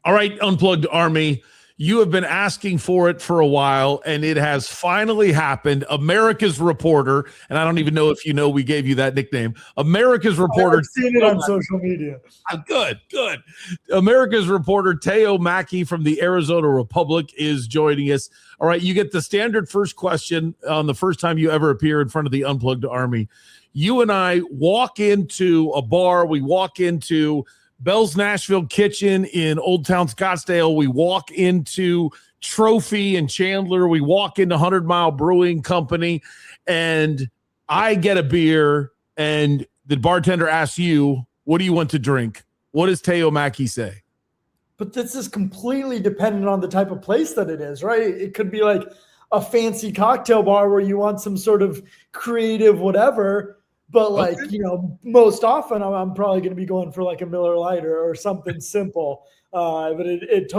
All right, Unplugged Army, you have been asking for it for a while, and it has finally happened. America's reporter, and I don't even know if you know we gave you that nickname. America's reporter. I've seen it on social media. Good. America's reporter, Theo Mackie from the Arizona Republic, is joining us. All right, you get the standard first question on the first time you ever appear in front of the Unplugged Army. You and I walk into a bar. We walk into Bell's Nashville Kitchen in Old Town Scottsdale. We walk into Trophy in Chandler. We walk into 100 Mile Brewing Company, and I get a beer, and the bartender asks you, what do you want to drink? What does Theo Mackie say? But this is completely dependent on the type of place that it is, right? It could be like a fancy cocktail bar where you want some sort of creative whatever. But most often I'm probably going to be going for like a Miller Lite or something simple. But it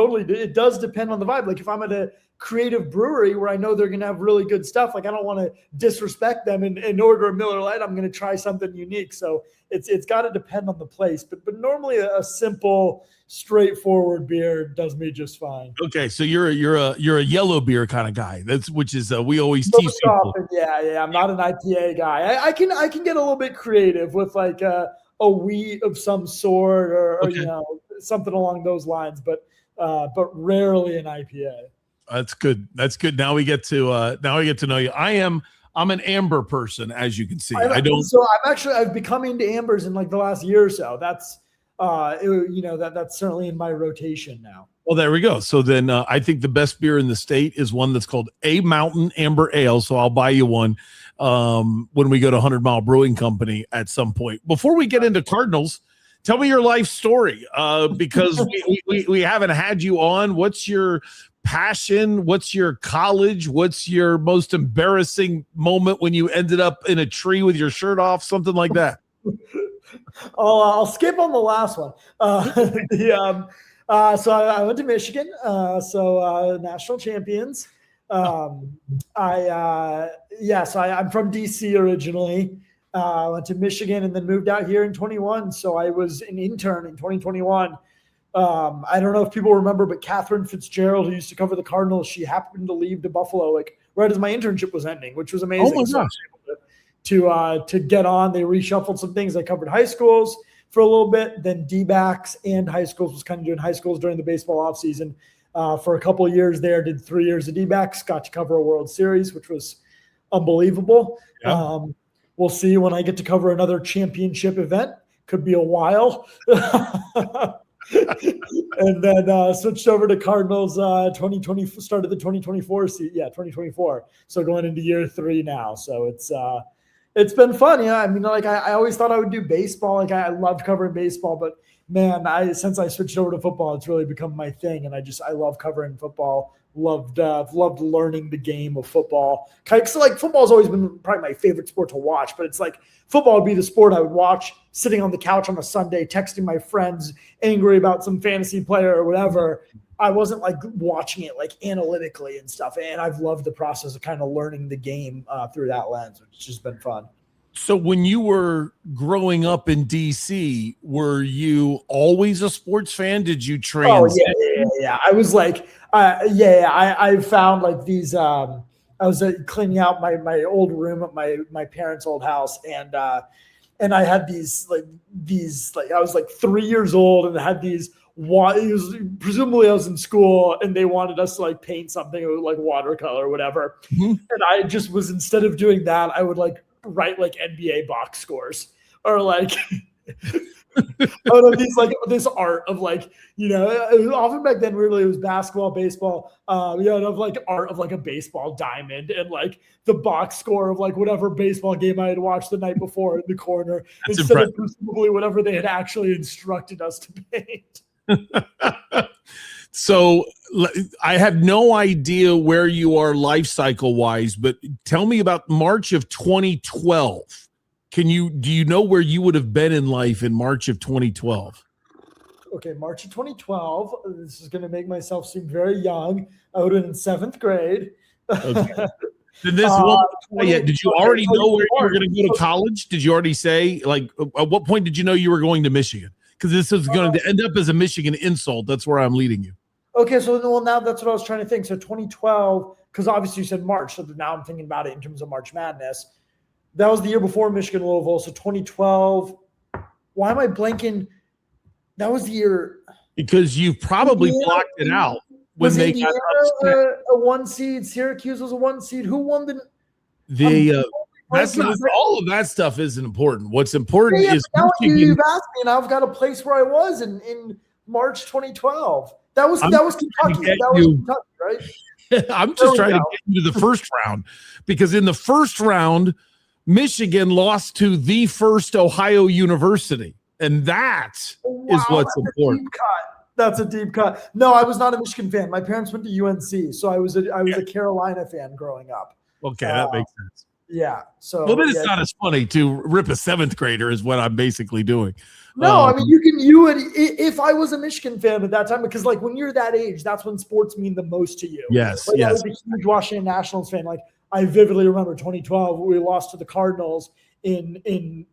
does depend on the vibe. Like if I'm at a creative brewery where I know they're going to have really good stuff, like I don't want to disrespect them and order a Miller Lite. I'm going to try something unique. So it's got to depend on the place. But normally a simple, straightforward beer does me just fine. Okay, so you're a yellow beer kind of guy. Which is we always tease people. Yeah. I'm not an IPA guy. I can get a little bit creative with like a wheat of some sort or something along those lines, but rarely an IPA. That's good. Now we get to know you. I'm an amber person, as you can see. I've become into ambers in like the last year or so. That's that's certainly in my rotation now. Well, there we go. So then I think the best beer in the state is one that's called A Mountain Amber Ale. So I'll buy you one when we go to 100 Mile Brewing Company at some point. Before we get into Cardinals, tell me your life story because we haven't had you on. What's your passion? What's your college? What's your most embarrassing moment when you ended up in a tree with your shirt off? Something like that. I'll skip on the last one. So I went to Michigan. National champions. I'm from DC originally. Went to Michigan and then moved out here in 21. So I was an intern in 2021. I don't know if people remember, but Catherine Fitzgerald, who used to cover the Cardinals, she happened to leave to Buffalo like right as my internship was ending, which was amazing. Oh my gosh. To get on, they reshuffled some things. I covered high schools for a little bit, then D-backs and high schools. Was kind of doing high schools during the baseball offseason for a couple of years there. Did 3 years of D-backs. Got to cover a World Series, which was unbelievable. Yeah. We'll see when I get to cover another championship event. Could be a while. And then switched over to Cardinals 2020, started the 2024 season. Yeah, 2024. So going into year 3 now. So it's been fun. Yeah. I mean, like I always thought I would do baseball. Like I loved covering baseball, but man, since I switched over to football, it's really become my thing. And I love covering football. Loved learning the game of football. So like football's always been probably my favorite sport to watch, but it's like football would be the sport I would watch sitting on the couch on a Sunday, texting my friends, angry about some fantasy player or whatever. I wasn't like watching it like analytically and stuff. And I've loved the process of kind of learning the game through that lens, which has just been fun. So when you were growing up in DC, were you always a sports fan? Did you train? Oh yeah. I was like, I found like these. I was cleaning out my old room at my parents' old house, and I had these I was like 3 years old, and I had these. Presumably I was in school and they wanted us to like paint something like watercolor or whatever. Mm-hmm. And I just was, instead of doing that, I would like write like NBA box scores or like out of these like this art of like, often back then really it was basketball, baseball, of like art of like a baseball diamond and like the box score of like whatever baseball game I had watched the night before in the corner. That's instead impressive. of presumably whatever they had actually instructed us to paint. So I have no idea where you are life cycle wise, but tell me about March of 2012. Do you know where you would have been in life in March of 2012? Okay, March of 2012. This is going to make myself seem very young. I would have been in 7th grade. Okay. Did you already know where you were going to go to college? Did you already say, like, at what point did you know you were going to Michigan? because this is going to end up as a Michigan insult. That's where I'm leading you. Okay, so well, now that's what I was trying to think. So 2012, because obviously you said March, so now I'm thinking about it in terms of March Madness. That was the year before Michigan Louisville. So 2012. Why am I blanking? That was the year. Because you've probably blocked it out when they got upset. A 1 seed. Syracuse was a 1 seed. Who won all of that stuff isn't important. What's important is now you've asked me, and I've got a place where I was in March 2012. That was Kentucky. That was Kentucky, right? I'm just trying to get you to the first round, because in the first round, Michigan lost to the first Ohio University, and that is what's important. That's a deep cut. No, I was not a Michigan fan. My parents went to UNC, so I was a Carolina fan growing up. Okay, that makes sense. Yeah. So well, then it's not as funny to rip a 7th grader is what I'm basically doing. No, I mean you would if I was a Michigan fan at that time, because like when you're that age, that's when sports mean the most to you. Yes, like, yes. I was a huge Washington Nationals fan. Like I vividly remember 2012, we lost to the Cardinals in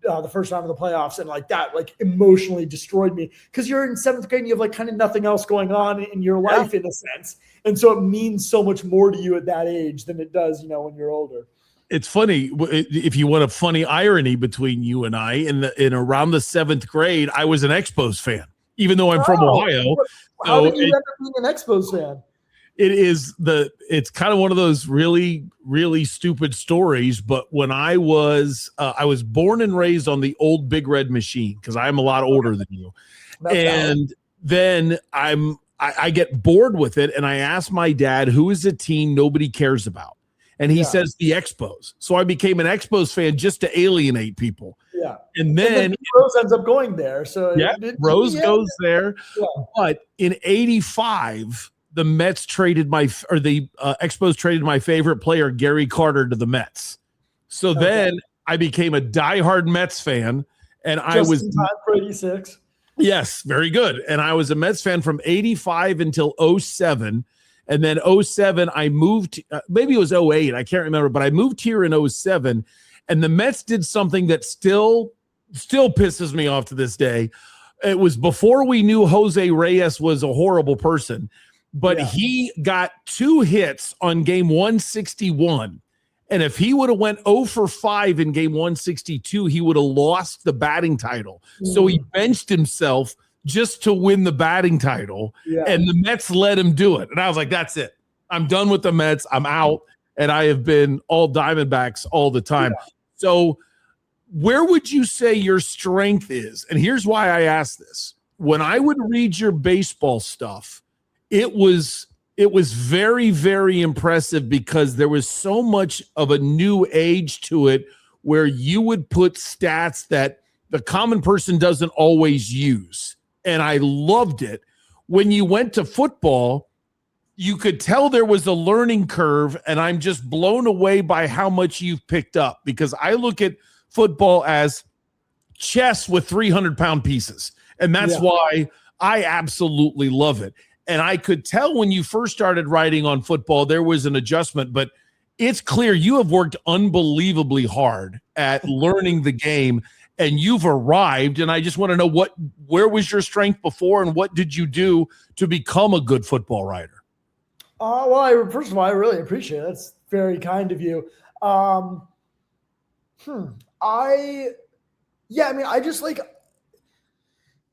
the first round of the playoffs, and like that like emotionally destroyed me, because you're in 7th grade and you have like kind of nothing else going on in your life in a sense, and so it means so much more to you at that age than it does when you're older. It's funny, if you want a funny irony between you and I, in around the 7th grade, I was an Expos fan, even though I'm from Ohio. How did you end up being an Expos fan? It's kind of one of those really, really stupid stories. But when I was born and raised on the old Big Red Machine, because I'm a lot older than you. And then I get bored with it, and I ask my dad, who is a team nobody cares about? And he says the Expos. So I became an Expos fan just to alienate people. Yeah. And then Rose ends up going there. So Rose goes there. Yeah. But in '85, the Mets traded the Expos traded my favorite player, Gary Carter, to the Mets. So then I became a diehard Mets fan, and I was in time for '86. Yes, very good. And I was a Mets fan from '85 until '07. And then 07, I moved, maybe it was 08, I can't remember, but I moved here in 07, and the Mets did something that still pisses me off to this day. It was before we knew Jose Reyes was a horrible person, but he got 2 hits on game 161. And if he would have went 0 for 5 in game 162, he would have lost the batting title. So he benched himself just to win the batting title, and the Mets let him do it. And I was like, that's it. I'm done with the Mets. I'm out, and I have been all Diamondbacks all the time. Yeah. So where would you say your strength is? And here's why I ask this. When I would read your baseball stuff, it was very, very impressive, because there was so much of a new age to it, where you would put stats that the common person doesn't always use. And I loved it. When you went to football, you could tell there was a learning curve, and I'm just blown away by how much you've picked up, because I look at football as chess with 300-pound pieces, and that's why I absolutely love it. And I could tell when you first started writing on football, there was an adjustment, but it's clear you have worked unbelievably hard at learning the game, and you've arrived. And I just want to know where was your strength before, and what did you do to become a good football writer? Well, first of all, I really appreciate it. That's very kind of you. I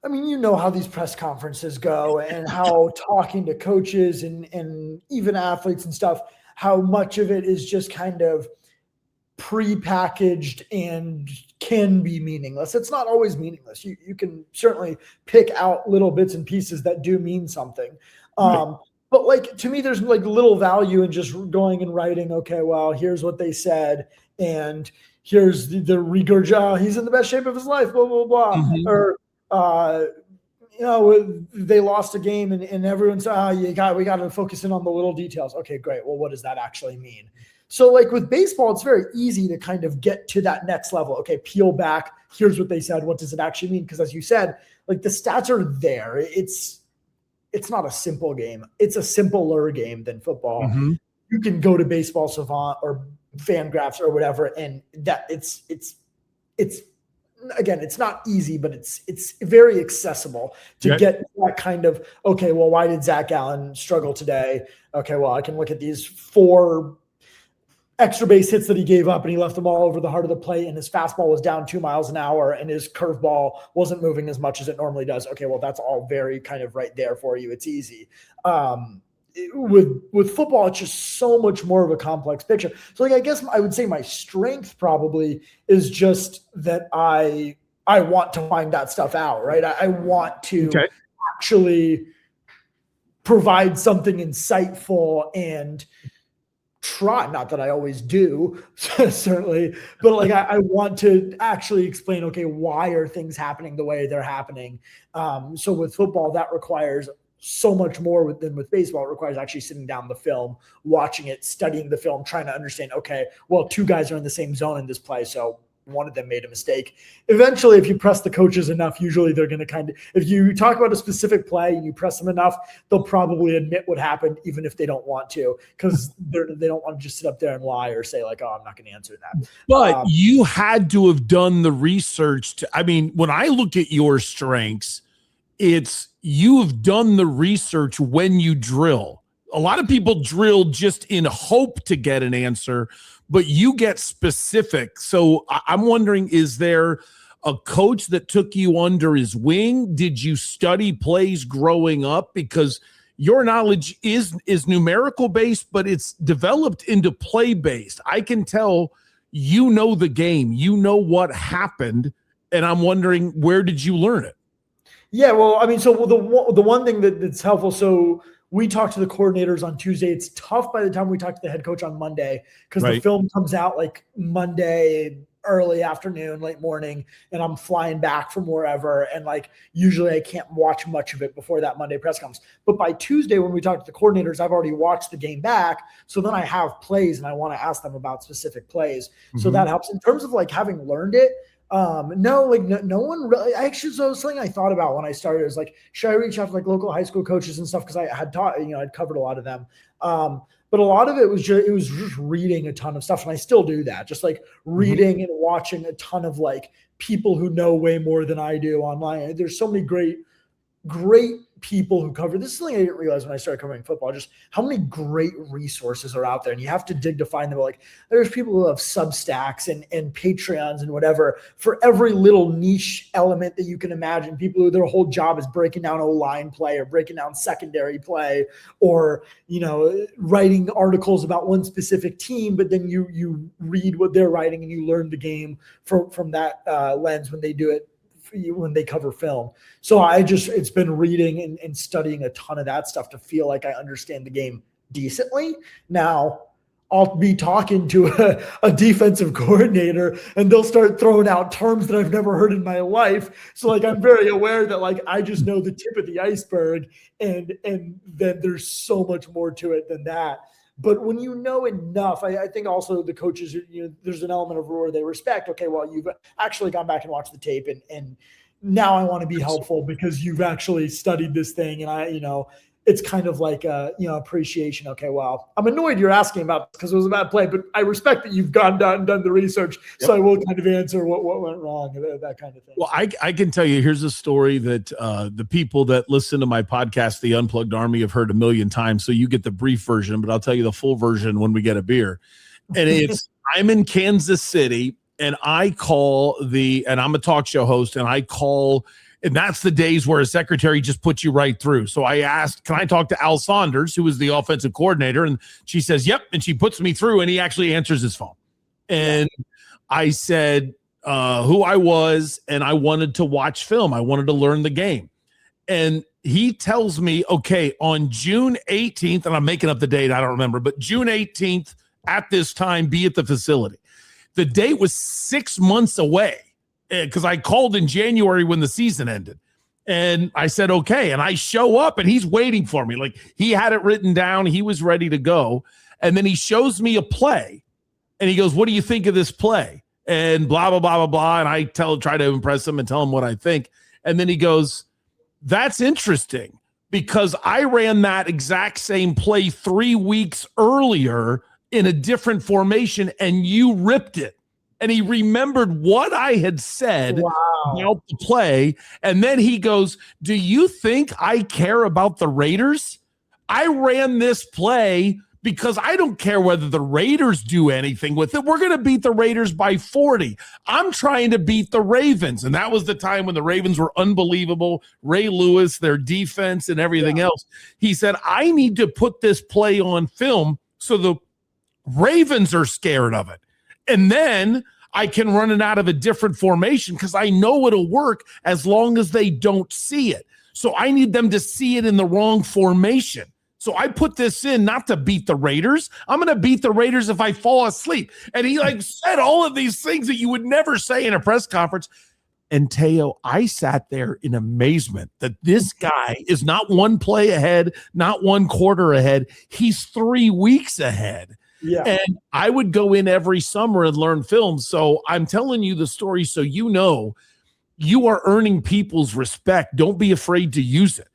mean, you know how these press conferences go, and how talking to coaches and even athletes and stuff, how much of it is just kind of prepackaged and can be meaningless. It's not always meaningless. You can certainly pick out little bits and pieces that do mean something. Right. But like, to me, there's like little value in just going and writing, okay, well, here's what they said, and here's the regurgitation. He's in the best shape of his life, blah, blah, blah. Mm-hmm. Or, they lost a game, and everyone's, we got to focus in on the little details. Okay, great. Well, what does that actually mean? So like with baseball, it's very easy to kind of get to that next level. Okay, peel back. Here's what they said. What does it actually mean? Because as you said, like the stats are there. It's not a simple game. It's a simpler game than football. Mm-hmm. You can go to Baseball Savant or Fangraphs or whatever, and that it's again, it's not easy, but it's very accessible to get that kind of, okay, well, why did Zach Allen struggle today? Okay, well, I can look at these 4 extra base hits that he gave up, and he left them all over the heart of the plate, and his fastball was down 2 miles an hour, and his curveball wasn't moving as much as it normally does. Okay, well, that's all very kind of right there for you. It's easy. With football, it's just so much more of a complex picture. So, like, I guess I would say my strength probably is just that I want to find that stuff out, right? I want to actually provide something insightful and try, not that I always do, certainly, but like I want to actually explain, okay, why are things happening the way they're happening? So with football, that requires so much more than with baseball. It requires actually sitting down the film, watching it, studying the film, trying to understand, okay, well, 2 guys are in the same zone in this play, so one of them made a mistake. Eventually, if you press the coaches enough, usually they're going to kind of, if you talk about a specific play and you press them enough, they'll probably admit what happened, even if they don't want to, because they don't want to just sit up there and lie or say like, oh, I'm not going to answer that. But you had to have done the research. I mean, when I look at your strengths, it's you have done the research when you drill. A lot of people drill just in hope to get an answer, but you get specific. So I'm wondering, is there a coach that took you under his wing? Did you study plays growing up? Because your knowledge is numerical based, but it's developed into play based. I can tell you know the game, you know what happened, and I'm wondering, where did you learn it? Yeah, well, I mean, so the one thing that's helpful, so we talk to the coordinators on Tuesday. It's tough by the time we talk to the head coach on Monday, because the film comes out like Monday early afternoon, late morning, and I'm flying back from wherever. And like usually I can't watch much of it before that Monday press conference. But by Tuesday, when we talk to the coordinators, I've already watched the game back. So then I have plays and I want to ask them about specific plays. So that helps. In terms of like having learned it, no one really. Actually, so something I thought about when I started is like, should I reach out to like local high school coaches and stuff? Because I had taught, I'd covered a lot of them. But a lot of it was just reading a ton of stuff, and I still do that. Just like reading and watching a ton of like people who know way more than I do online. There's so many great people who cover this. Is something I didn't realize when I started covering football, just how many great resources are out there, and you have to dig to find them. Like there's people who have Substacks and Patreons and whatever for every little niche element that you can imagine. People who their whole job is breaking down O-line play or breaking down secondary play, or writing articles about one specific team, but then you read what they're writing and you learn the game from that lens when they do it, when they cover film. So it's been reading and studying a ton of that stuff to feel like I understand the game decently. Now I'll be talking to a defensive coordinator and they'll start throwing out terms that I've never heard in my life. So like, I'm very aware that like, I just know the tip of the iceberg, and then there's so much more to it than that. But when you know enough, I think also the coaches, there's an element of where they respect, okay, well, you've actually gone back and watched the tape, and now I want to be helpful because you've actually studied this thing. And it's kind of like appreciation. Okay, well, I'm annoyed you're asking about this because it was a bad play, but I respect that you've gone down and done the research. Yep. So I will kind of answer what went wrong, that kind of thing. Well, I can tell you, here's a story that the people that listen to my podcast, The Unplugged Army, have heard a million times. So you get the brief version, but I'll tell you the full version when we get a beer. And it's, I'm in Kansas City and and I'm a talk show host, and I call. And that's the days where a secretary just puts you right through. So I asked, can I talk to Al Saunders, who was the offensive coordinator? And she says, yep. And she puts me through, and he actually answers his phone. And I said who I was, and I wanted to watch film. I wanted to learn the game. And he tells me, okay, on June 18th, and I'm making up the date, I don't remember, but June 18th at this time, be at the facility. The date was 6 months away, because I called in January when the season ended. And I said, okay. And I show up and he's waiting for me. Like he had it written down. He was ready to go. And then he shows me a play and he goes, what do you think of this play? And blah, blah, blah, blah, blah. And I try to impress him and tell him what I think. And then he goes, that's interesting because I ran that exact same play 3 weeks earlier in a different formation and you ripped it. and he remembered what I had said about the play. And then he goes, do you think I care about the Raiders? I ran this play because I don't care whether the Raiders do anything with it. We're going to beat the Raiders by 40. I'm trying to beat the Ravens. And that was the time when the Ravens were unbelievable. Ray Lewis, their defense and everything else. He said, I need to put this play on film so the Ravens are scared of it. And then I can run it out of a different formation because I know it'll work as long as they don't see it. So I need them to see it in the wrong formation. So I put this in not to beat the Raiders. I'm going to beat the Raiders if I fall asleep. And he said all of these things that you would never say in a press conference. And Theo, I sat there in amazement that this guy is not one play ahead, not one quarter ahead. He's 3 weeks ahead. Yeah. And I would go in every summer and learn film. So I'm telling you the story so you know you are earning people's respect. Don't be afraid to use it.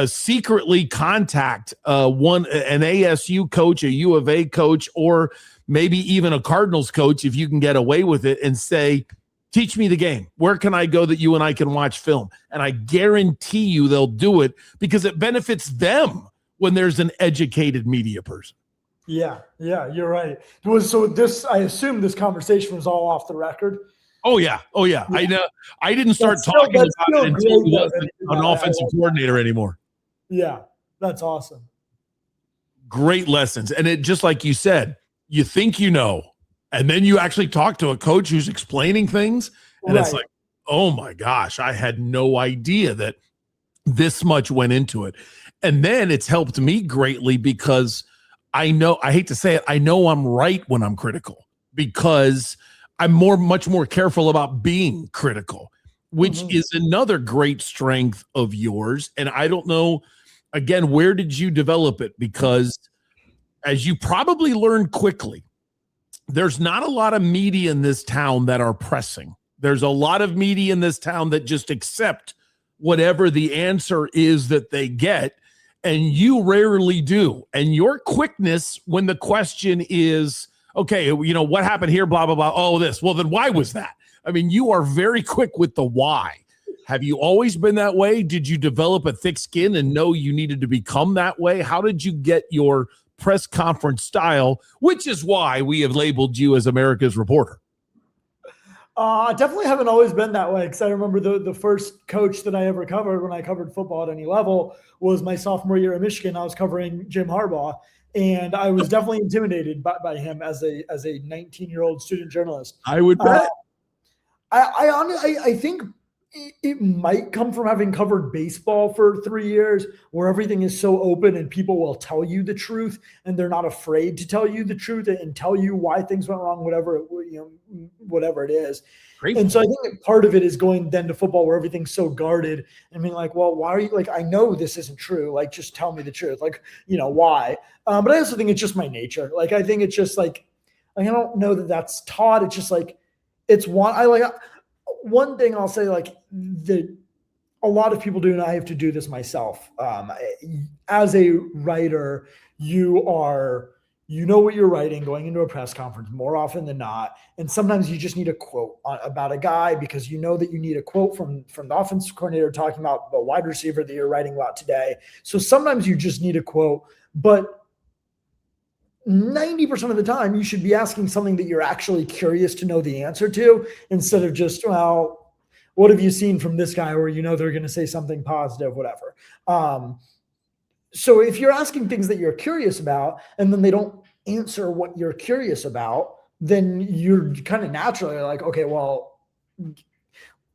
Secretly contact an ASU coach, a U of A coach, or maybe even a Cardinals coach if you can get away with it and say, teach me the game. Where can I go that you and I can watch film? And I guarantee you they'll do it because it benefits them when there's an educated media person. Yeah, you're right. I assume this conversation was all off the record. Oh yeah. I know. I didn't start talking about it until he wasn't an offensive coordinator anymore. Yeah, that's awesome. Great lessons. And it just like you said, you think you know, and then you actually talk to a coach who's explaining things, and it's like, oh my gosh, I had no idea that this much went into it. And then it's helped me greatly because I know, I hate to say it, I know I'm right when I'm critical because I'm much more careful about being critical, which is another great strength of yours. And I don't know, again, where did you develop it? Because as you probably learned quickly, there's not a lot of media in this town that are pressing. There's a lot of media in this town that just accept whatever the answer is that they get. And you rarely do. And your quickness when the question is, okay, what happened here, blah, blah, blah. Oh, this. Well, then why was that? I mean, you are very quick with the why. Have you always been that way? Did you develop a thick skin and know you needed to become that way? How did you get your press conference style, which is why we have labeled you as America's reporter? I definitely haven't always been that way because I remember the first coach that I ever covered when I covered football at any level was my sophomore year at Michigan. I was covering Jim Harbaugh, and I was definitely intimidated by him as a 19-year-old student journalist. I would bet. I think it might come from having covered baseball for 3 years where everything is so open and people will tell you the truth and they're not afraid to tell you the truth and tell you why things went wrong, whatever it is. Great. And so I think part of it is going then to football where everything's so guarded and being like, well, why are you I know this isn't true. Just tell me the truth. Why? But I also think it's just my nature. I think it's just I don't know that that's taught. It's just it's one thing I'll say that a lot of people do, and I have to do this myself. As a writer, you know what you're writing going into a press conference more often than not. And sometimes you just need a quote about a guy because you know that you need a quote from the offensive coordinator talking about the wide receiver that you're writing about today. So sometimes you just need a quote, but 90% of the time you should be asking something that you're actually curious to know the answer to instead of just, well, what have you seen from this guy where they're going to say something positive, whatever. So if you're asking things that you're curious about and then they don't answer what you're curious about, then you're kind of naturally okay, well,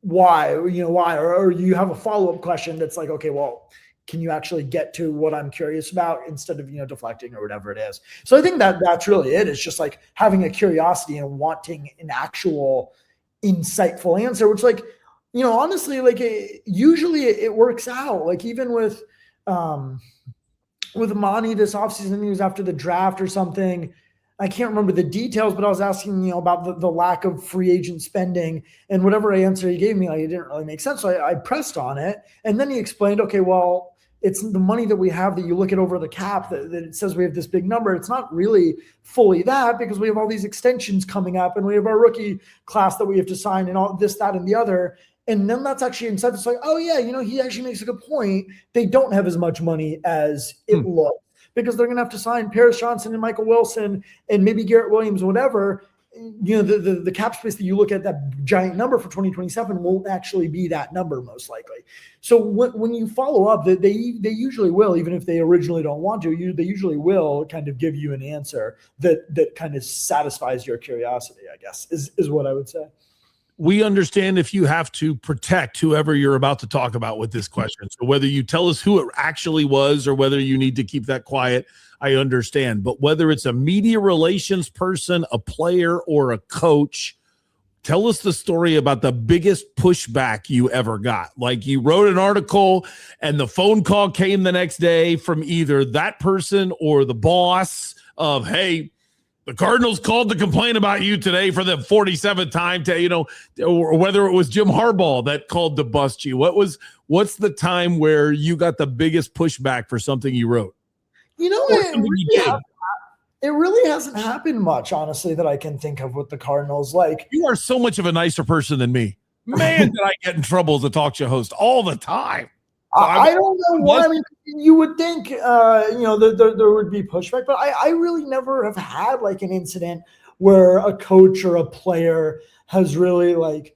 why, why? Or you have a follow-up question that's okay, well, can you actually get to what I'm curious about instead of, deflecting or whatever it is. So I think that's really it. It's just having a curiosity and wanting an actual insightful answer, which honestly, usually it works out. Even with Monty this offseason, he was after the draft or something. I can't remember the details, but I was asking, about the lack of free agent spending, and whatever answer he gave me, it didn't really make sense. So I pressed on it. And then he explained, okay, well, it's the money that we have that you look at over the cap that it says we have this big number. It's not really fully that, because we have all these extensions coming up and we have our rookie class that we have to sign and all this, that, and the other. And then that's actually instead it's like, oh yeah, he actually makes a good point. They don't have as much money as it looks, because they're going to have to sign Paris Johnson and Michael Wilson and maybe Garrett Williams, whatever. The cap space that you look at, that giant number for 2027 won't actually be that number most likely. So when you follow up, they usually will, even if they originally don't want to, they usually will kind of give you an answer that kind of satisfies your curiosity, I guess, is what I would say. We understand if you have to protect whoever you're about to talk about with this question. So whether you tell us who it actually was or whether you need to keep that quiet, I understand. But whether it's a media relations person, a player, or a coach, tell us the story about the biggest pushback you ever got. Like you wrote an article and the phone call came the next day from either that person or the boss of, hey, the Cardinals called to complain about you today for the 47th time, or whether it was Jim Harbaugh that called to bust you. What's the time where you got the biggest pushback for something you wrote? It really hasn't happened much, honestly, that I can think of with the Cardinals. Like, you are so much of a nicer person than me. Man, did I get in trouble as a talk show host all the time. So I don't know what. I mean, you would think, there would be pushback, but I really never have had like an incident where a coach or a player has really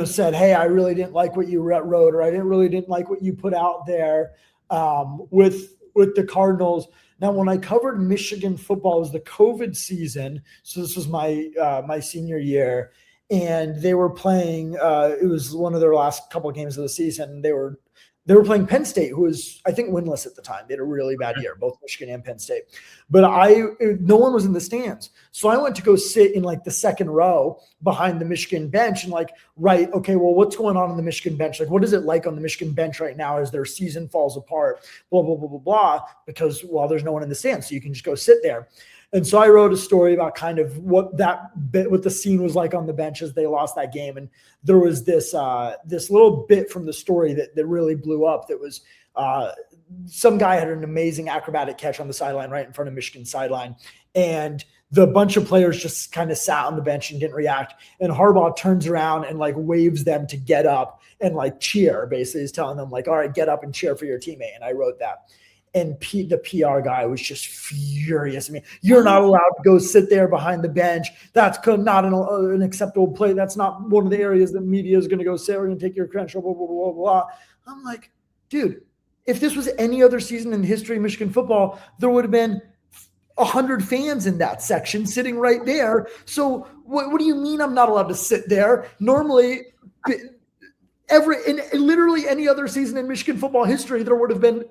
said, hey, I really didn't like what you wrote, or I didn't like what you put out there with the Cardinals. Now, when I covered Michigan football, it was the COVID season. So this was my senior year, and they were playing, it was one of their last couple of games of the season. They were playing Penn State, who was, I think, winless at the time. They had a really bad year, both Michigan and Penn State. But no one was in the stands. So I went to go sit in the second row behind the Michigan bench and write, okay, well, what's going on the Michigan bench? What is it like on the Michigan bench right now as their season falls apart, blah, blah, blah, blah, blah, because, well, there's no one in the stands. So you can just go sit there. And so I wrote a story about kind of what the scene was like on the bench as they lost that game. And there was this little bit from the story that really blew up. That was some guy had an amazing acrobatic catch on the sideline right in front of Michigan's sideline. And the bunch of players just kind of sat on the bench and didn't react. And Harbaugh turns around and waves them to get up and cheer. Basically, he's telling them all right, get up and cheer for your teammate. And I wrote that. And the PR guy was just furious. I mean, you're not allowed to go sit there behind the bench. That's not an acceptable play. That's not one of the areas that media is going to go say, we're going to take your credential, blah, blah, blah, blah. I'm like, dude, if this was any other season in the history of Michigan football, there would have been 100 fans in that section sitting right there. So what do you mean I'm not allowed to sit there? Normally, in literally any other season in Michigan football history, there would have been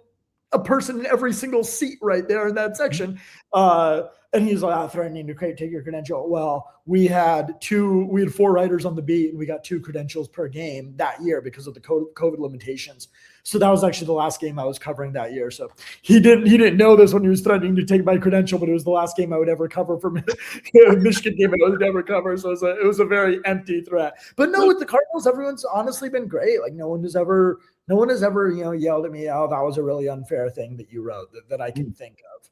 a person in every single seat right there in that section. And he's threatening to take your credential. Well, we had 4 writers on the beat, and we got 2 credentials per game that year because of the COVID limitations. So that was actually the last game I was covering that year. So he didn't know this when he was threatening to take my credential, but it was the last game I would ever cover for Michigan game I would never cover. So it was a very empty threat. But no, with the Cardinals, everyone's honestly been great. No one has ever yelled at me, oh, that was a really unfair thing that you wrote that I can think of.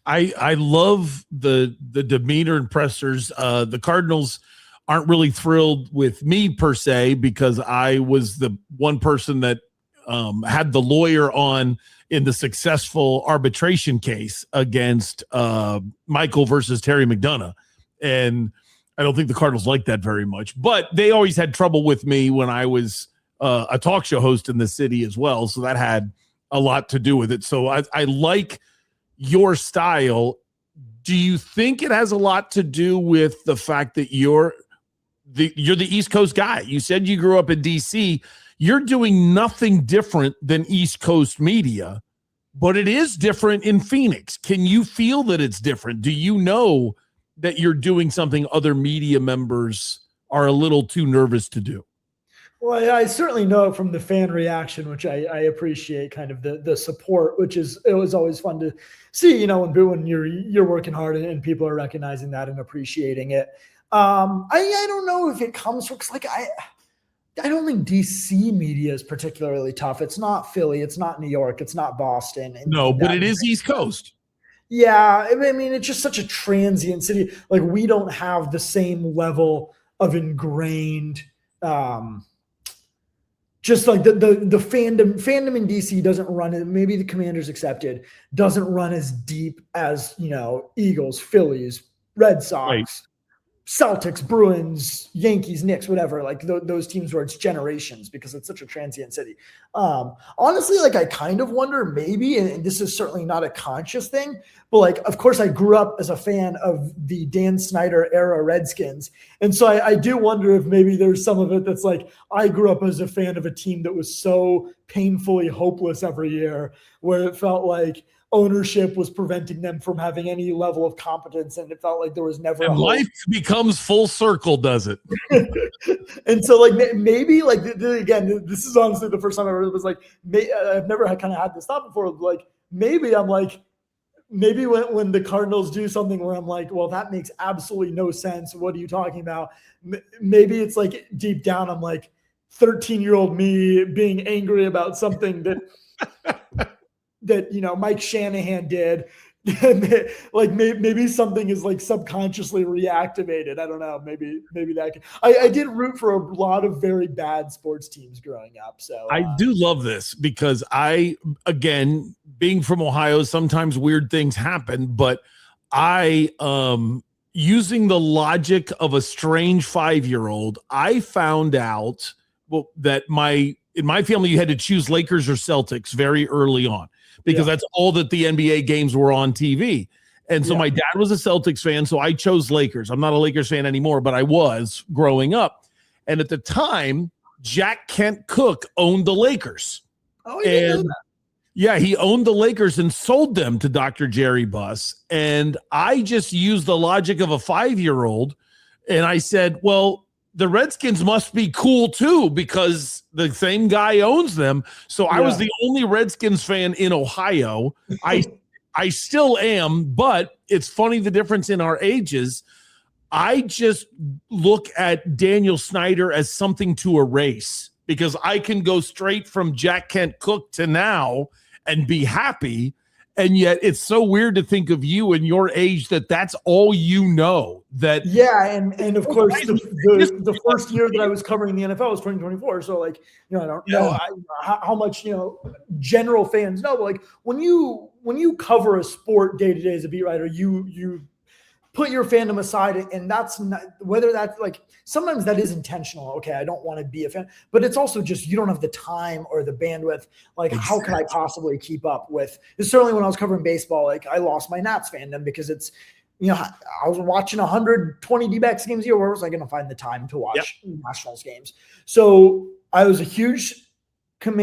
I love the demeanor and pressers. The Cardinals aren't really thrilled with me per se, because I was the one person that had the lawyer on in the successful arbitration case against Michael versus Terry McDonough. And I don't think the Cardinals like that very much, but they always had trouble with me when I was a talk show host in the city as well. So that had a lot to do with it. So I like your style. Do you think it has a lot to do with the fact that you're the East Coast guy? You said you grew up in DC. You're doing nothing different than East Coast media, but it is different in Phoenix. Can you feel that it's different? Do you know that you're doing something other media members are a little too nervous to do? Well, I certainly know it from the fan reaction, which I appreciate, kind of the support, it was always fun to see, when you're working hard and people are recognizing that and appreciating it. I don't know if it comes from, I don't think DC media is particularly tough. It's not Philly. It's not New York. It's not Boston. No, but it is East Coast. Yeah. I mean, it's just such a transient city. Like, we don't have the same level of ingrained, just like the fandom in DC doesn't run, maybe the Commanders accepted, doesn't run as deep as, Eagles, Phillies, Red Sox, right, Celtics, Bruins, Yankees, Knicks, whatever, like those teams where it's generations, because it's such a transient city. Honestly, like, I kind of wonder maybe, and this is certainly not a conscious thing, but like, of course I grew up as a fan of the Dan Snyder era Redskins. And so I do wonder if maybe there's some of it that's like, I grew up as a fan of a team that was so painfully hopeless every year, where it felt like ownership was preventing them from having any level of competence, and it felt like there was never and life becomes full circle, does it? And so, like, maybe, like, again, this is honestly the first time I heard it, was like, I've never kind of had this thought before. Like, maybe I'm like, maybe when the Cardinals do something where I'm like, well, that makes absolutely no sense, what are you talking about? Maybe it's like, deep down, I'm like 13-year-old me being angry about something that Mike Shanahan did. Like, maybe something is like subconsciously reactivated. I don't know. Maybe that I did root for a lot of very bad sports teams growing up. So I do love this, because again, being from Ohio, sometimes weird things happen, but I, using the logic of a strange 5-year-old, I found out that in my family, you had to choose Lakers or Celtics very early on, because that's all that the NBA games were on TV. And so my dad was a Celtics fan, so I chose Lakers. I'm not a Lakers fan anymore, but I was growing up. And at the time, Jack Kent Cooke owned the Lakers. Oh, I didn't know that. Yeah, he owned the Lakers and sold them to Dr. Jerry Buss. And I just used the logic of a 5-year-old, and I said, well, the Redskins must be cool too, because the same guy owns them. So I was the only Redskins fan in Ohio. I still am, but it's funny the difference in our ages. I just look at Daniel Snyder as something to erase, because I can go straight from Jack Kent Cooke to now and be happy. And yet it's so weird to think of you and your age that's all you know. And of course, the first year that I was covering the NFL was 2024. So, like, I don't know how much general fans know. But like, when you cover a sport day to day as a beat writer, you put your fandom aside, and that's not, whether that's like, sometimes that is intentional. Okay, I don't want to be a fan, but it's also just, you don't have the time or the bandwidth. Like, how can I possibly keep up with? Certainly when I was covering baseball, like, I lost my Nats fandom, because it's, I was watching 120 D-backs games a year. Where was I going to find the time to watch Nationals games? So I was a huge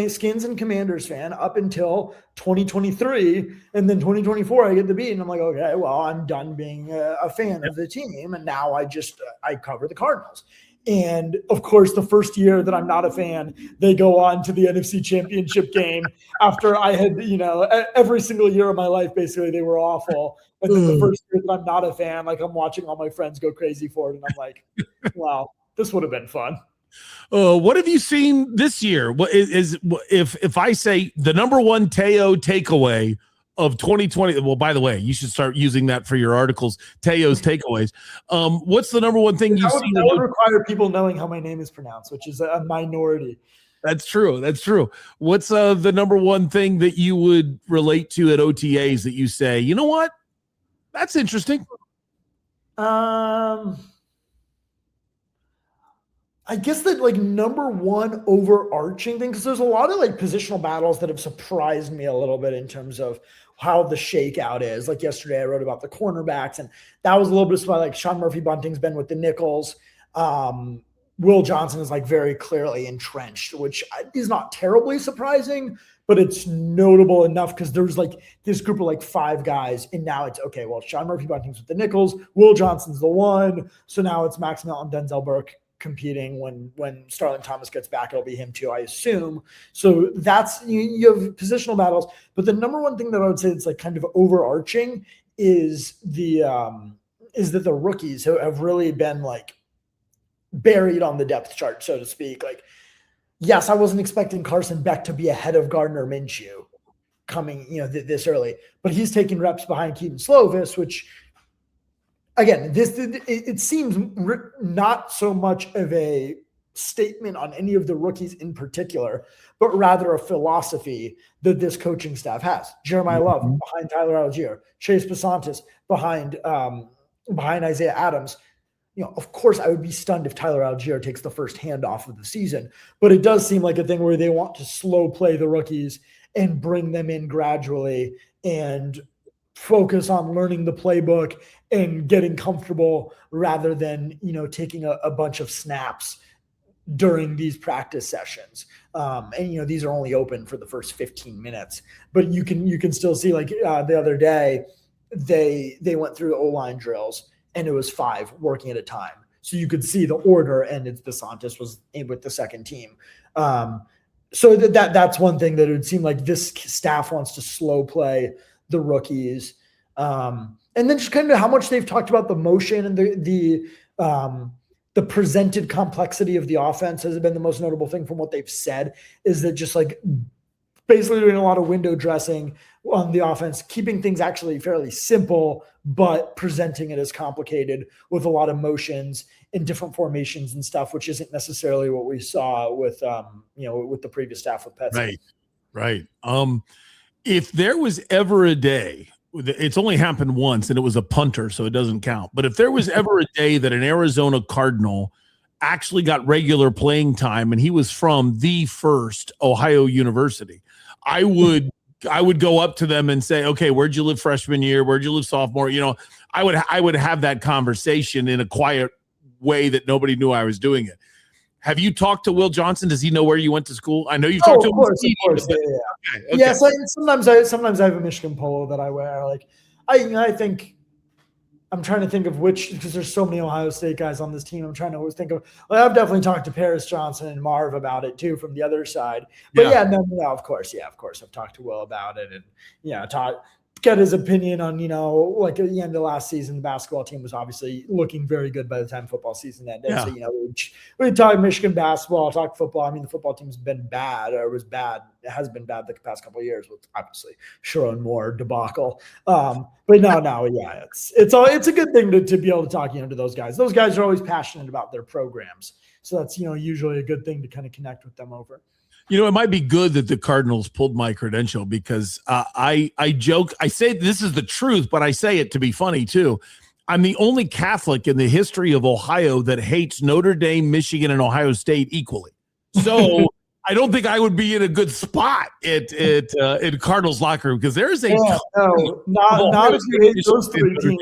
Skins and Commanders fan up until 2023, and then 2024 I get the beat, and I'm like, okay, well, I'm done being a fan of the team, and now I cover the Cardinals. And of course, the first year that I'm not a fan, they go on to the NFC Championship game after I had, every single year of my life, basically, they were awful. And then the first year that I'm not a fan, like, I'm watching all my friends go crazy for it, and I'm like, wow, this would have been fun. What have you seen this year? What is if I say the number one Theo takeaway of 2020? Well, by the way, you should start using that for your articles. Theo's takeaways. What's the number one thing you've seen? That would require people knowing how my name is pronounced, which is a minority. That's true. What's the number one thing that you would relate to at OTAs that you say, you know what? That's interesting. I guess that, like, number one overarching thing, because there's a lot of like positional battles that have surprised me a little bit in terms of how the shakeout is. Like, yesterday I wrote about the cornerbacks, and that was a little bit of like Sean Murphy-Bunting's been with the Nickels. Will Johnson is like very clearly entrenched, which is not terribly surprising, but it's notable enough because there's like this group of like 5 guys, and now it's okay. Well, Sean Murphy-Bunting's with the Nickels, Will Johnson's the one, so now it's Max Melton, Denzel Burke competing. When Starling Thomas gets back, it'll be him too, I assume. So that's, you have positional battles. But the number one thing that I would say that's like kind of overarching is that the rookies have really been like buried on the depth chart, so to speak. Like, yes, I wasn't expecting Carson Beck to be ahead of Gardner Minshew coming, this early, but he's taking reps behind Keaton Slovis, which again, it seems not so much of a statement on any of the rookies in particular, but rather a philosophy that this coaching staff has. Jeremiah Love behind Tyler Algier, Chase Besantis behind Isaiah Adams. Of course, I would be stunned if Tyler Algier takes the first handoff of the season, but it does seem like a thing where they want to slow play the rookies and bring them in gradually and focus on learning the playbook and getting comfortable rather than, taking a bunch of snaps during these practice sessions. And these are only open for the first 15 minutes, but you can still see, like the other day, they went through the O-line drills and it was 5 working at a time. So you could see the order, and it's DeSantis was with the second team. So that's one thing that it would seem like this staff wants to slow play the rookies. And then just kind of how much they've talked about the motion and the presented complexity of the offense has been the most notable thing from what they've said, is that just like basically doing a lot of window dressing on the offense, keeping things actually fairly simple, but presenting it as complicated with a lot of motions in different formations and stuff, which isn't necessarily what we saw with the previous staff with Petsy. Right. If there was ever a day, it's only happened once and it was a punter, so it doesn't count. But if there was ever a day that an Arizona Cardinal actually got regular playing time and he was from the first Ohio University, I would go up to them and say, okay, where'd you live freshman year? Where'd you live sophomore? I would have that conversation in a quiet way that nobody knew I was doing it. Have you talked to Will Johnson? Does he know where you went to school? I know you've talked to him. Of course. Yeah. Okay. Yes, sometimes I have a Michigan polo that I wear. Like I think I'm trying to think of which, because there's so many Ohio State guys on this team. I'm trying to always think of. Well, I've definitely talked to Paris Johnson and Marv about it too from the other side. But of course, I've talked to Will about it, and get his opinion on, like at the end of last season, the basketball team was obviously looking very good by the time football season ended. Yeah. So, we talk Michigan basketball, talk football. I mean, the football team's been bad, or was bad. It has been bad the past couple of years with obviously Sharon Moore debacle. But it's a good thing to be able to talk, to those guys. Those guys are always passionate about their programs. So that's, usually a good thing to kind of connect with them over. It might be good that the Cardinals pulled my credential, because I joke. I say this is the truth, but I say it to be funny too. I'm the only Catholic in the history of Ohio that hates Notre Dame, Michigan, and Ohio State equally. So I don't think I would be in a good spot in Cardinals locker room, because there's not if you hate those 3 teams.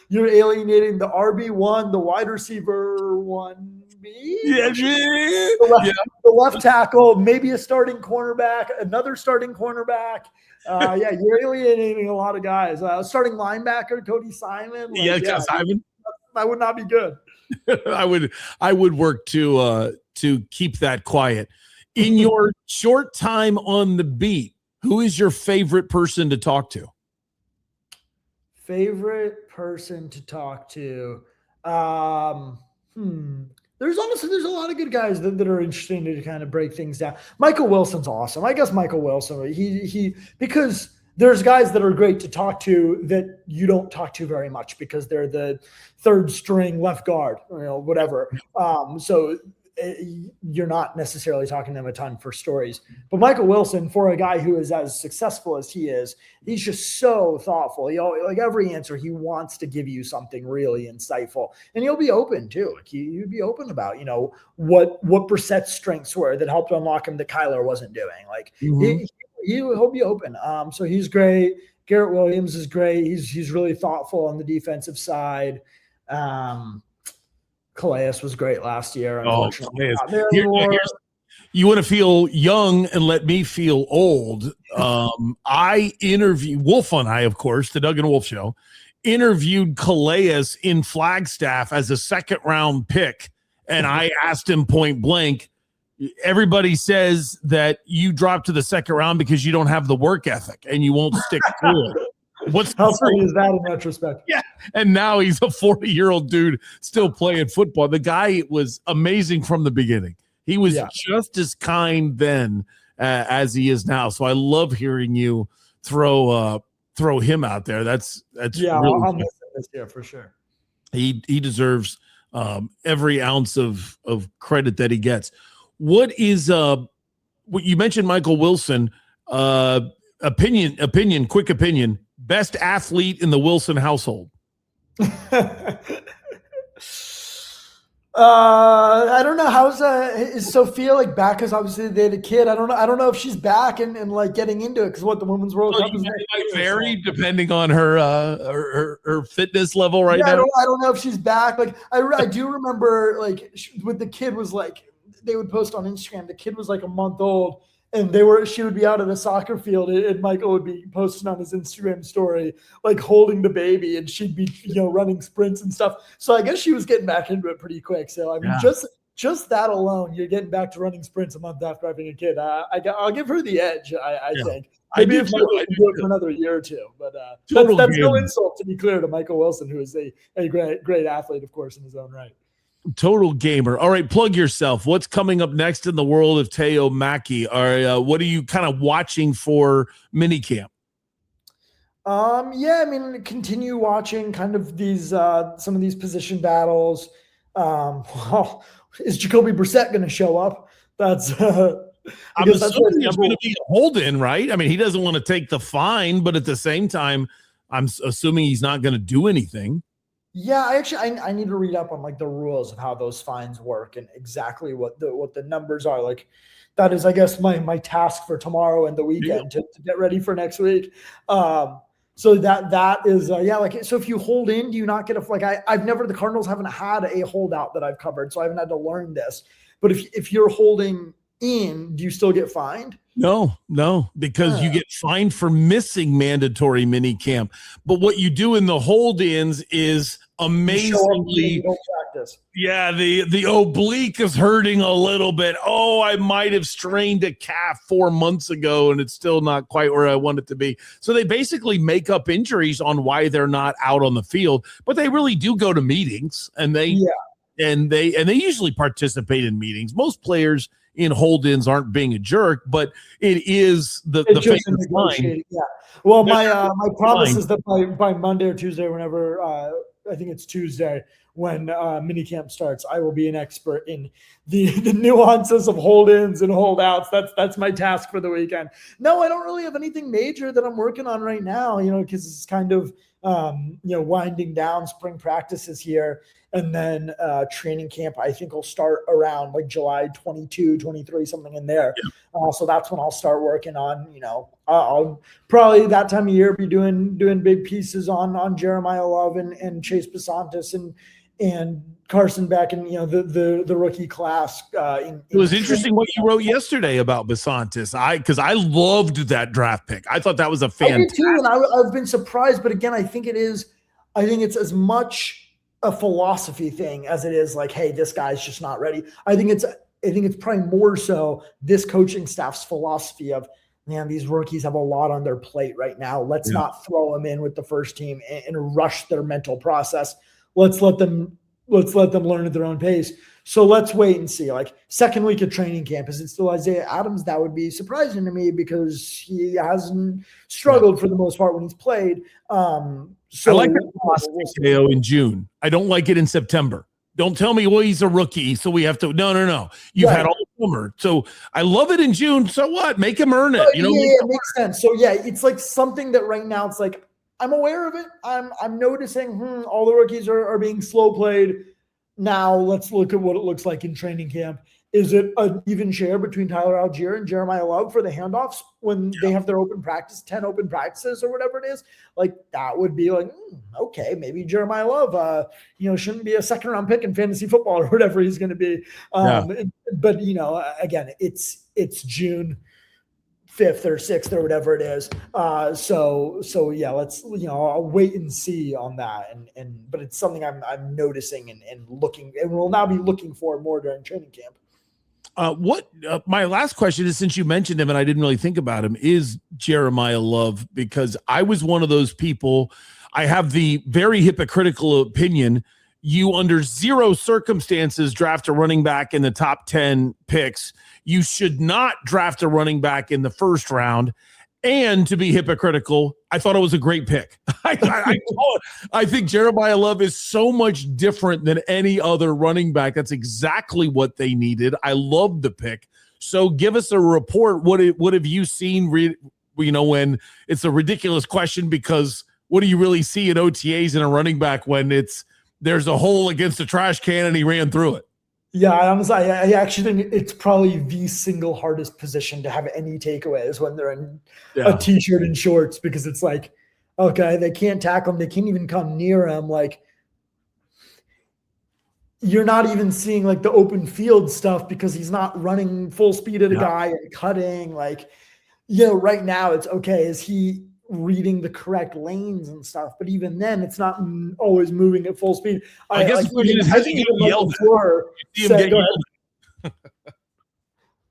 You're alienating the RB1, the wide receiver 1B. The left tackle, maybe a starting cornerback, another starting cornerback. You're alienating a lot of guys. Starting linebacker, Cody Simon. Simon. That would not be good. I would work to keep that quiet. In your short time on the beat, who is your favorite person to talk to? Favorite person to talk to? There's a lot of good guys that are interesting to kind of break things down. Michael Wilson's awesome. I guess Michael Wilson, he because there's guys that are great to talk to that you don't talk to very much because they're the third string left guard, whatever. So you're not necessarily talking to them a ton for stories. But Michael Wilson, for a guy who is as successful as he is, he's just so thoughtful. Like every answer, he wants to give you something really insightful, and he'll be open too. Like he'd be open about, what Brissett's strengths were that helped unlock him that Kyler wasn't doing. Like he'll be open. So he's great. Garrett Williams is great. He's really thoughtful on the defensive side. Calais was great last year. Unfortunately, you want to feel young and let me feel old. I interviewed Wolf and I, of course, the Doug and Wolf show, interviewed Calais in Flagstaff as a 2nd round pick. And I asked him point blank, everybody says that you drop to the 2nd round because you don't have the work ethic and you won't stick to it. How funny is that in retrospect? Yeah. And now he's a 40-year-old dude still playing football. The guy was amazing from the beginning. He was just as kind then as he is now. So I love hearing you throw him out there. That's really I'll miss him this year for sure. He deserves every ounce of credit that he gets. What is what you mentioned, Michael Wilson? Quick opinion. Best athlete in the Wilson household. I don't know. Is Sophia like back? Because obviously they had a kid. I don't know if she's back and like getting into it. Because what the Women's World Cup is might vary depending on her fitness level right now. I don't know if she's back. Like I do remember like with the kid was like they would post on Instagram. The kid was like a month old. And she would be out at a soccer field, and Michael would be posting on his Instagram story, like holding the baby, and she'd be, running sprints and stuff. So I guess she was getting back into it pretty quick. So I mean, just that alone, you're getting back to running sprints a month after having a kid. I'll give her the edge. I think maybe if Michael can do it for another year or two, but that's no insult to be clear to Michael Wilson, who is a great athlete, of course, in his own right. Total gamer. All right, plug yourself. What's coming up next in the world of Theo Mackie? What are you kind of watching for minicamp? I mean, continue watching kind of these some of these position battles. Is Jacoby Brissett going to show up? That's I'm assuming there's going to be a hold-in, right? I mean, he doesn't want to take the fine, but at the same time, I'm assuming he's not going to do anything. Yeah, I need to read up on like the rules of how those fines work and exactly what the numbers are. Like that is, I guess, my task for tomorrow and the weekend to get ready for next week. So that is so if you hold in, do you not get the Cardinals haven't had a holdout that I've covered, so I haven't had to learn this. But if you're holding in, do you still get fined? No, because you get fined for missing mandatory mini camp. But what you do in the hold-ins is amazingly practice. Yeah, the oblique is hurting a little bit. Oh, I might have strained a calf 4 months ago and it's still not quite where I want it to be. So they basically make up injuries on why they're not out on the field, but they really do go to meetings and they usually participate in meetings. Most players in hold-ins aren't being a jerk, but it is the famous line. Yeah. Well, my promise is that by Monday or Tuesday, whenever I think it's Tuesday when minicamp starts, I will be an expert in the nuances of hold-ins and holdouts. That's my task for the weekend. No, I don't really have anything major that I'm working on right now, because it's kind of winding down. Spring practices here, and then training camp I think will start around like July 22, 23, something in there. Yeah. So that's when I'll start working on, I'll probably that time of year be doing big pieces on Jeremiah Love and Chase Besantis and Carson Beck and the rookie class. It was interesting what you wrote yesterday about Besantis. Because I loved that draft pick. I thought that was a fantastic. I did too, and I've been surprised. But again, I think it's as much a philosophy thing as it is like, hey, this guy's just not ready. I think it's probably more so this coaching staff's philosophy of, man, these rookies have a lot on their plate right now. Let's not throw them in with the first team and rush their mental process. Let's let them learn at their own pace. So let's wait and see. Like second week of training camp, is it still Isaiah Adams? That would be surprising to me because he hasn't struggled for the most part when he's played. So I like the in June. I don't like it in September. Don't tell me, well, he's a rookie, so we have to. No. You've had all summer. So I love it in June. So what? Make him earn it. It makes sense. So it's like something that right now it's like I'm aware of it. I'm noticing all the rookies are being slow played. Now let's look at what it looks like in training camp. Is it an even share between Tyler Algier and Jeremiah Love for the handoffs when they have their 10 open practices or whatever it is? Like that would be like, okay, maybe Jeremiah Love, shouldn't be a second round pick in fantasy football or whatever he's going to be. But again, it's June 5th or 6th or whatever it is. So let's, I'll wait and see on that. But it's something I'm noticing and looking, and we'll now be looking for more during training camp. My last question is, since you mentioned him and I didn't really think about him, is Jeremiah Love, because I was one of those people. I have the very hypocritical opinion. you under zero circumstances draft a running back in the top 10 picks. You should not draft a running back in the first round. And to be hypocritical, I thought it was a great pick. I think Jeremiah Love is so much different than any other running back. That's exactly what they needed. I love the pick. So give us a report. What have you seen, when it's a ridiculous question, because what do you really see in OTAs in a running back when there's a hole against a trash can and he ran through it? Yeah, I actually think it's probably the single hardest position to have any takeaways when they're in a t-shirt and shorts, because it's like, okay, they can't tackle him. They can't even come near him. Like, you're not even seeing like the open field stuff because he's not running full speed at a guy and cutting. Like, right now it's okay. Is he reading the correct lanes and stuff? But even then, it's not always moving at full speed. I think even Michael Fleur said,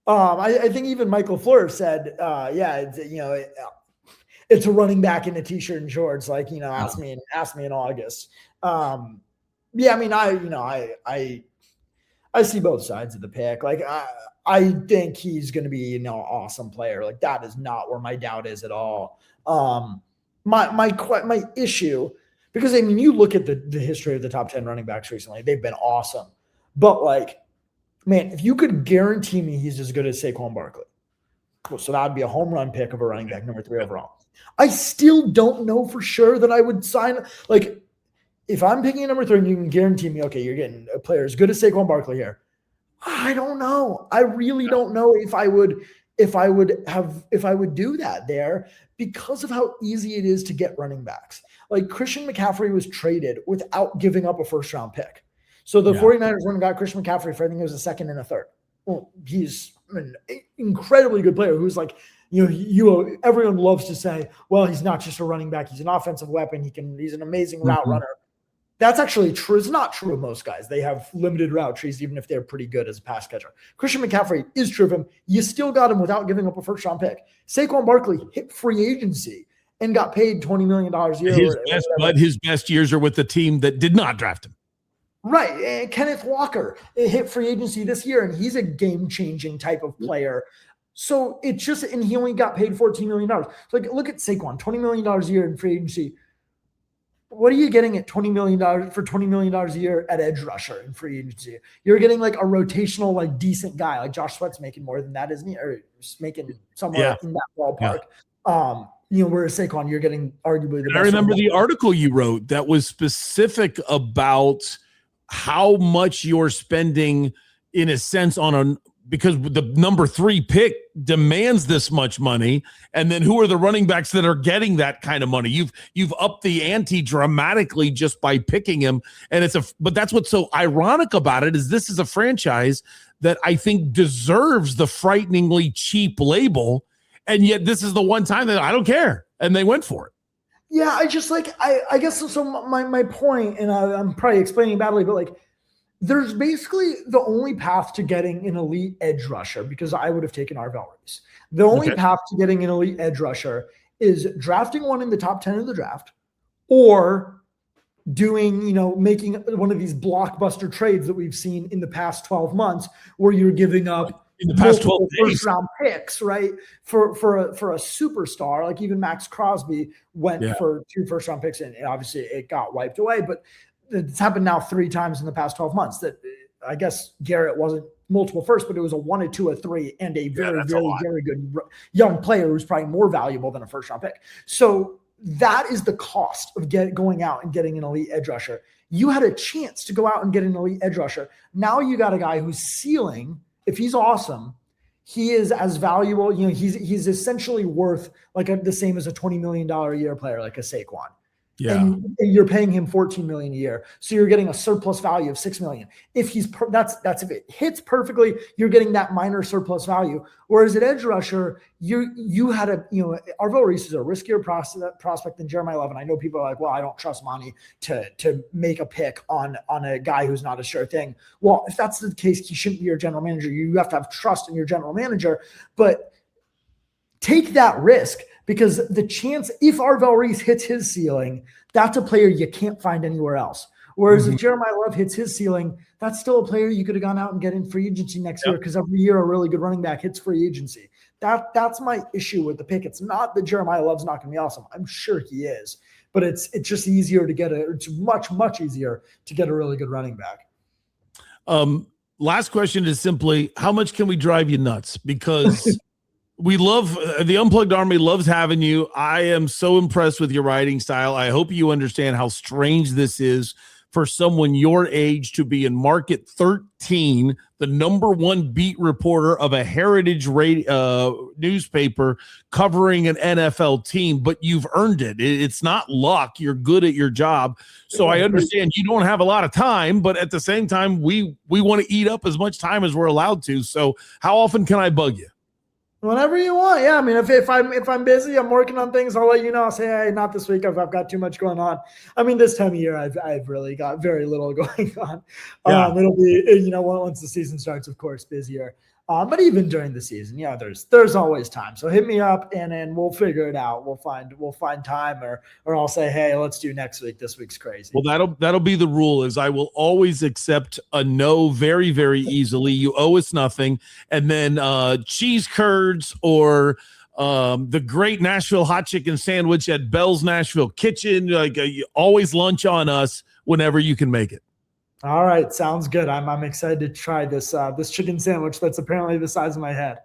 I think even Michael Fleur said, it's a running back in a t-shirt and shorts. Like, ask me in August. I see both sides of the pick. Like, I think he's going to be, an awesome player. Like, that is not where my doubt is at all. My issue, because you look at the history of the top 10 running backs recently, they've been awesome. But like, man, if you could guarantee me he's as good as Saquon Barkley, so that would be a home run pick of a running back, number 3 overall. I still don't know for sure that I would sign. Like, if I'm picking a number 3 and you can guarantee me, okay, you're getting a player as good as Saquon Barkley here, I don't know. I really don't know if I would do that there, because of how easy it is to get running backs. Like, Christian McCaffrey was traded without giving up a first round pick. So the 49ers went and got Christian McCaffrey for, I think it was a second and a third. Well, he's an incredibly good player who's like, everyone loves to say, well, he's not just a running back. He's an offensive weapon. He's an amazing route runner. That's actually true. It's not true of most guys. They have limited route trees, even if they're pretty good as a pass catcher. Christian McCaffrey is true of him. You still got him without giving up a first-round pick. Saquon Barkley hit free agency and got paid $20 million a year. His best years are with the team that did not draft him. Right. And Kenneth Walker hit free agency this year, and he's a game-changing type of player. So it's just – and he only got paid $14 million. Like, look at Saquon, $20 million a year in free agency. What are you getting at $20 million for $20 million a year at edge rusher in free agency? You're getting like a rotational, like decent guy. Like Josh Sweat's making more than that, isn't he? Or making somewhere in that ballpark. Whereas Saquon, you're getting arguably the best. I remember the article you wrote that was specific about how much you're spending, in a sense, because the number 3 pick demands this much money. And then who are the running backs that are getting that kind of money? You've upped the ante dramatically just by picking him. And but that's what's so ironic about it, is this is a franchise that I think deserves the frighteningly cheap label. And yet this is the one time that I don't care. And they went for it. Yeah. I just I guess so my point, and I'm probably explaining badly, but like, there's basically the only path to getting an elite edge rusher, because I would have taken Arvell Reese. The only path to getting an elite edge rusher is drafting one in the top 10 of the draft, or doing, making one of these blockbuster trades that we've seen in the past 12 months, where you're giving up in the past 12 first round picks, right? For a superstar. Like, even Max Crosby went for 2 first round picks, and obviously it got wiped away, but it's happened now 3 times in the past 12 months that I guess Garrett wasn't multiple first, but it was a 1, a 2, a 3, and a very good young player who's probably more valuable than a first round pick. So that is the cost of going out and getting an elite edge rusher. You had a chance to go out and get an elite edge rusher. Now you got a guy whose ceiling, if he's awesome, he is as valuable. He's essentially worth like the same as a $20 million a year player, like a Saquon. Yeah. And you're paying him $14 million a year. So you're getting a surplus value of $6 million. If he's that's if it hits perfectly, you're getting that minor surplus value. Whereas at edge rusher, you had Arvell Reese is a riskier prospect than Jeremiah Love. And I know people are like, well, I don't trust Monty to make a pick on a guy who's not a sure thing. Well, if that's the case, he shouldn't be your general manager. You have to have trust in your general manager, but take that risk. Because the chance, if Arvell Reese hits his ceiling, that's a player you can't find anywhere else. Whereas if Jeremiah Love hits his ceiling, that's still a player you could have gone out and get in free agency next year, because every year a really good running back hits free agency. That's my issue with the pick. It's not that Jeremiah Love's not going to be awesome. I'm sure he is, but it's just easier to get it's much easier to get a really good running back. Last question is simply, how much can we drive you nuts? Because we love the Unplugged Army loves having you. I am so impressed with your writing style. I hope you understand how strange this is for someone your age to be in market 13, the #1 beat reporter of a heritage newspaper covering an NFL team, but you've earned it. It's not luck. You're good at your job. So I understand you don't have a lot of time, but at the same time, we want to eat up as much time as we're allowed to. So how often can I bug you? Whenever you want. Yeah. I mean, if I'm busy, I'm working on things, I'll let you know. I'll say, hey, not this week. I've got too much going on. I mean, this time of year, I've really got very little going on. Yeah. It'll be, once the season starts, of course, busier. But even during the season, there's always time. So hit me up and we'll figure it out. We'll find time, or I'll say, hey, let's do next week. This week's crazy. Well, that'll be the rule, is I will always accept a no very, very easily. You owe us nothing. And then cheese curds or the great Nashville hot chicken sandwich at Bell's Nashville Kitchen. You always lunch on us whenever you can make it. All right, sounds good. I'm excited to try this chicken sandwich that's apparently the size of my head.